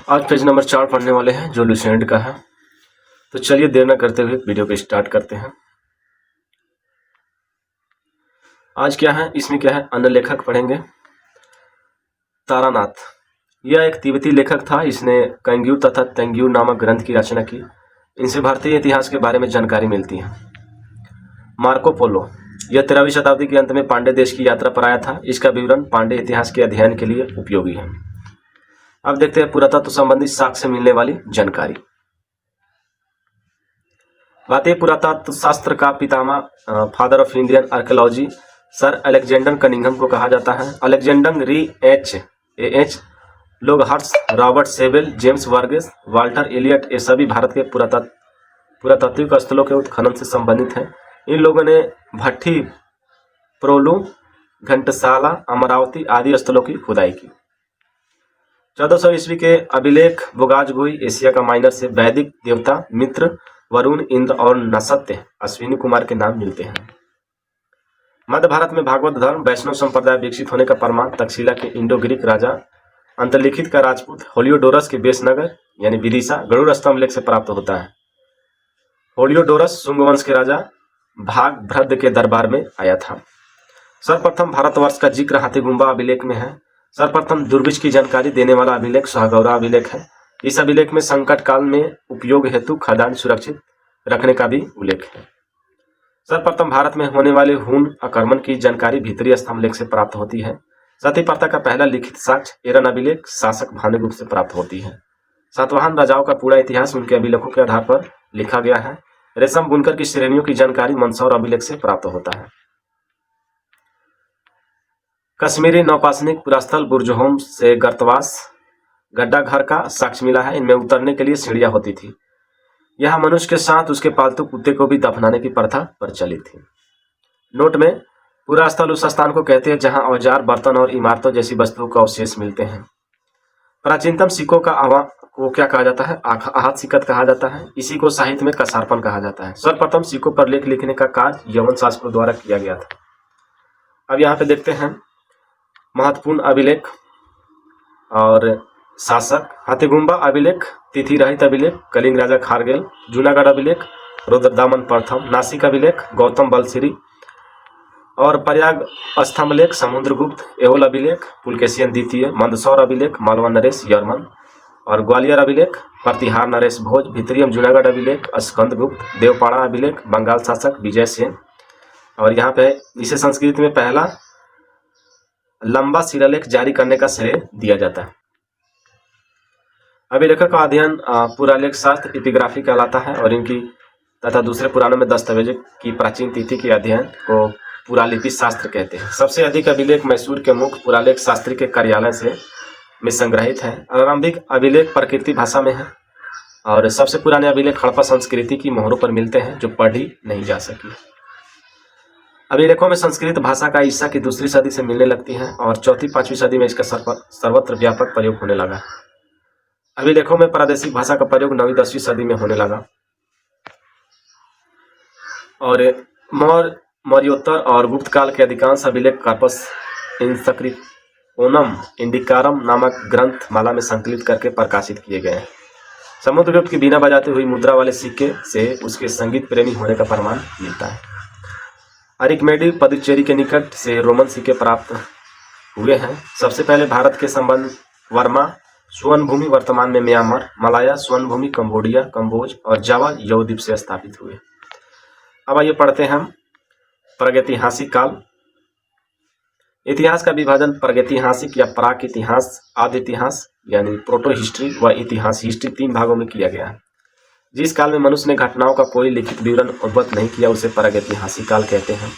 आज page number 4 पढ़ने वाले हैं जो लुसेंट का है। तो चलिए देर न करते हुए वीडियो को स्टार्ट करते हैं। आज क्या है, इसमें क्या है, अन्य लेखक पढ़ेंगे। तारानाथ, यह एक तिब्बती लेखक था। इसने कैंग्यू तथा तेंग्यू नामक ग्रंथ की रचना की। इनसे भारतीय इतिहास के बारे में जानकारी मिलती है। मार्को पोलो, यह 13वीं शताब्दी के अंत में पांडे देश की यात्रा पर आया था। इसका विवरण पांडे इतिहास के अध्ययन के लिए उपयोगी है। अब देखते हैं पुरातत्व संबंधी साक्ष्य से मिलने वाली जानकारी। भारतीय पुरातत्व शास्त्र का पितामह, father of Indian archaeology, sir Alexander Cunningham को कहा जाता है। Alexander Rea H Longhurst, Robert Sewell, James वर्गेस, वाल्टर एलियट, ये सभी भारत के पुरातात्विक स्थलों के उत्खनन से संबंधित हैं। इन लोगों ने भट्टी, प्रोलू, घंटसाला, अमरावती आदि स्थलों की खुदाई की। 1400 ईस्वी के अभिलेख बुगाजगुई एशिया का माइनर से वैदिक देवता मित्र, वरुण, इंद्र और नसत्य अश्विनी कुमार के नाम मिलते हैं। मध्य भारत में भागवत धर्म वैष्णव संप्रदाय विकसित होने का प्रमाण तक्षशिला के इंडो ग्रीक राजा अंतलिखित का राजपूत होलियोडोरस के बेसनगर यानी विदिशा गरुड़ स्तंभ लेख से प्राप्त होता है। होलियोडोरस शुंग वंश के राजा भागभद्र के दरबार में आया था। सर्वप्रथम भारतवर्ष का जिक्र हाथीगुम्बा अभिलेख में है। सर्वप्रथम दुर्भिक्ष की जानकारी देने वाला अभिलेख सहगौरा अभिलेख है। इस अभिलेख में संकट काल में उपयोग हेतु खदान सुरक्षित रखने का भी उल्लेख है। सर्वप्रथम भारत में होने वाले हून आक्रमण की जानकारी भीतरी स्तंभ लेख से प्राप्त होती है। सती प्रथा का पहला लिखित साक्ष्य एरन अभिलेख शासक भानुगुप्त से प्राप्त होती है। सातवाहन राजाओं का पूरा इतिहास उनके अभिलेखों के आधार पर लिखा गया है। रेशम बुनकर की श्रेणियों की जानकारी मंदसौर अभिलेख से प्राप्त होता है। कश्मीरी नौपाषाणिक पुरास्थल बुर्जहोम से गर्तवास गड्ढा घर का साक्ष्य मिला है। इनमें उतरने के लिए सीढ़ियां होती थी। यह मनुष्य के साथ उसके पालतू कुत्ते को भी दफनाने की प्रथा प्रचलित थी। नोट में पुरास्थल उस स्थान को कहते हैं जहां औजार, बर्तन और इमारतों जैसी वस्तुओं का अवशेष मिलते हैं। प्राचीनतम सिक्कों का को क्या कहा जाता है? आहत सिक्कत कहा जाता है। इसी को साहित्य में कसारपन कहा जाता है। सर्वप्रथम सिक्कों पर लेख लिखने का कार्य यवन शासकों द्वारा किया गया था। अब यहाँ पे देखते हैं महत्वपूर्ण अभिलेख और शासक। हाथीगुम्बा अभिलेख, तिथि रहित अभिलेख, कलिंग राजा खारगेल, जूनागढ़ अभिलेख, रुद्रदामन प्रथम, नासिक अभिलेख, गौतम बलश्री और प्रयाग स्तंभ लेख, समुद्रगुप्त, एहोल अभिलेख, पुलकेशियन द्वितीय, मंदसौर अभिलेख, मालवा नरेश यर्मन और ग्वालियर अभिलेख, प्रतिहार नरेश भोज, भित्रियम जूनागढ़ अभिलेख, स्कंदगुप्त, देवपाड़ा अभिलेख, बंगाल शासक विजय सेन। और यहाँ पे इसे संस्कृत में पहला लंबा शिलालेख जारी करने का श्रेय दिया जाता है। अभिलेखों का अध्ययन पुरालेख शास्त्र एपिग्राफी कहलाता है और इनकी तथा दूसरे पुराणों में दस्तावेजों की प्राचीन तिथि के अध्ययन को पुरालिपि शास्त्र कहते हैं। सबसे अधिक अभिलेख मैसूर के मुख्य पुरालेख शास्त्री के कार्यालय से में संग्रहित है। आरंभिक अभिलेख प्राकृतिक भाषा में है और सबसे पुराने अभिलेख हड़प्पा संस्कृति की मोहरों पर मिलते हैं जो पढ़ी नहीं जा सकी। अभिलेखों में संस्कृत भाषा का ईसा की दूसरी सदी से मिलने लगती है और चौथी पांचवी सदी में इसका सर्वत्र व्यापक प्रयोग होने लगा। अभिलेखों में प्रादेशिक भाषा का प्रयोग 9वीं 10वीं सदी में होने लगा और मौर्योत्तर और गुप्त काल के अधिकांश अभिलेख कार्पस इंस्क्रिप्शनम इंडिकारम नामक ग्रंथ माला में संकलित करके प्रकाशित किए गए हैं। समुद्रगुप्त की बीना बजाती हुई मुद्रा वाले सिक्के से उसके संगीत प्रेमी होने का प्रमाण मिलता है। अरिकमेडी पदुचेरी के निकट से रोमन सिक्के प्राप्त हुए हैं। सबसे पहले भारत के संबंध वर्मा स्वर्ण भूमि वर्तमान में म्यांमार, मलाया स्वर्ण भूमि कंबोडिया, कंबोज और जावा यवद्वीप से स्थापित हुए। अब आइए पढ़ते हैं प्रागैतिहासिक काल। इतिहास का विभाजन प्रागैतिहासिक या प्राक इतिहास, आदि इतिहास यानी प्रोटो हिस्ट्री व इतिहास हिस्ट्री 3 भागों में किया गया है। जिस काल में मनुष्य ने घटनाओं का कोई लिखित विवरण उद्भूत नहीं किया उसे प्रागैतिहासिक काल कहते हैं।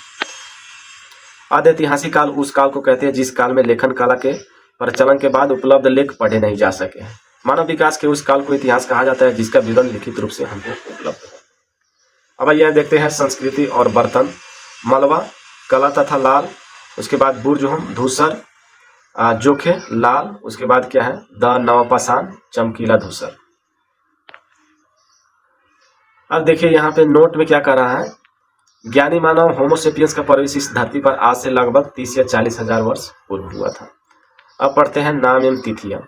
आदि ऐतिहासिक काल उस काल को कहते हैं जिस काल में लेखन कला के प्रचलन के बाद उपलब्ध लेख पढ़े नहीं जा सके। मानव विकास के उस काल को इतिहास कहा जाता है जिसका विवरण लिखित रूप से हमको उपलब्ध है। अब यह देखते हैं संस्कृति और बर्तन। मलबा कला तथा लाल, उसके बाद बुर्जहोम धूसर, जोखे लाल, उसके बाद क्या है द नवपाषाण चमकीला धूसर। अब देखिए यहाँ पे नोट में क्या कर रहा है, ज्ञानी मानव होमोसेपियंस का प्रवेश इस धरती पर आज से लगभग 30 या 40 हजार वर्ष पूर्व हुआ था। अब पढ़ते हैं नाम एवं तिथियां।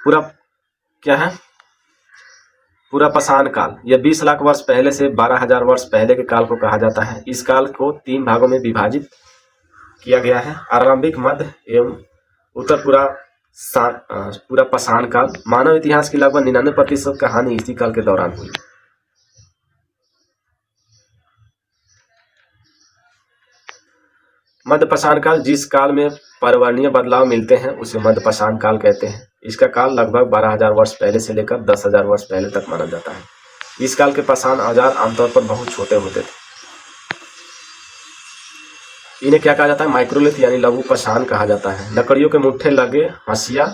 पूरा क्या है, पूरा पाषाण काल, यह 20 लाख वर्ष पहले से 12,000 वर्ष पहले के काल को कहा जाता है। इस काल को 3 भागों में विभाजित किया गया है, आरंभिक, मध्य एवं उत्तर। पूरा पाषाण काल। मानव इतिहास की लगभग 99% कहानी इसी काल के दौरान हुई। मध्य पाषाण काल, जिस काल में पर्यावरणीय बदलाव मिलते हैं उसे मध्य पाषाण काल कहते हैं। इसका काल लगभग 12,000 वर्ष पहले से लेकर 10,000 वर्ष पहले तक माना जाता है। इस काल के पाषाण औजार आमतौर पर बहुत छोटे होते थे। इन्हें क्या कहा जाता है, माइक्रोलिथ यानी लघु पाषाण कहा जाता है। लकड़ियों के मुट्ठे लगे हंसिया,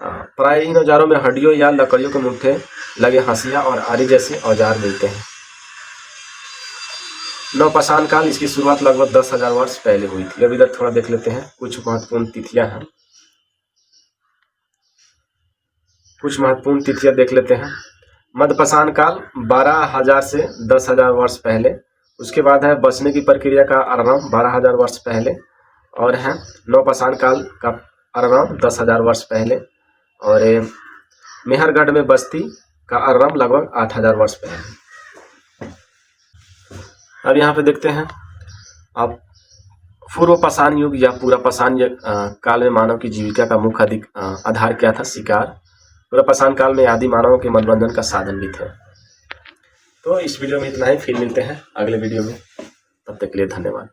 प्राय इन औजारों में हड्डियों या लकड़ियों के मुट्ठे लगे हंसिया और आरी जैसे औजार मिलते हैं। नवपाषाण काल, इसकी शुरुआत लगभग 10,000 वर्ष पहले हुई थी। अब इधर थोड़ा देख लेते हैं, कुछ महत्वपूर्ण तिथियां देख लेते हैं। मध्यपाषाण काल 12,000 से 10,000 वर्ष पहले। उसके बाद है बचने की प्रक्रिया का आरंभ 12,000 वर्ष पहले, और है नवपाषाण काल का आरंभ 10,000 वर्ष पहले, और मेहरगढ़ में बस्ती का आरंभ लगभग 8,000 वर्ष पहले। अब यहाँ पे देखते हैं अब पूर्व पाषाण युग या पूरा पाषाण काल में मानव की जीविका का मुख्य आधार क्या था, शिकार। पूरा पाषाण काल में आदि मानवों के मनोरंजन का साधन भी थे। तो इस वीडियो में इतना ही, फिर मिलते हैं अगले वीडियो में, तब तक के लिए धन्यवाद।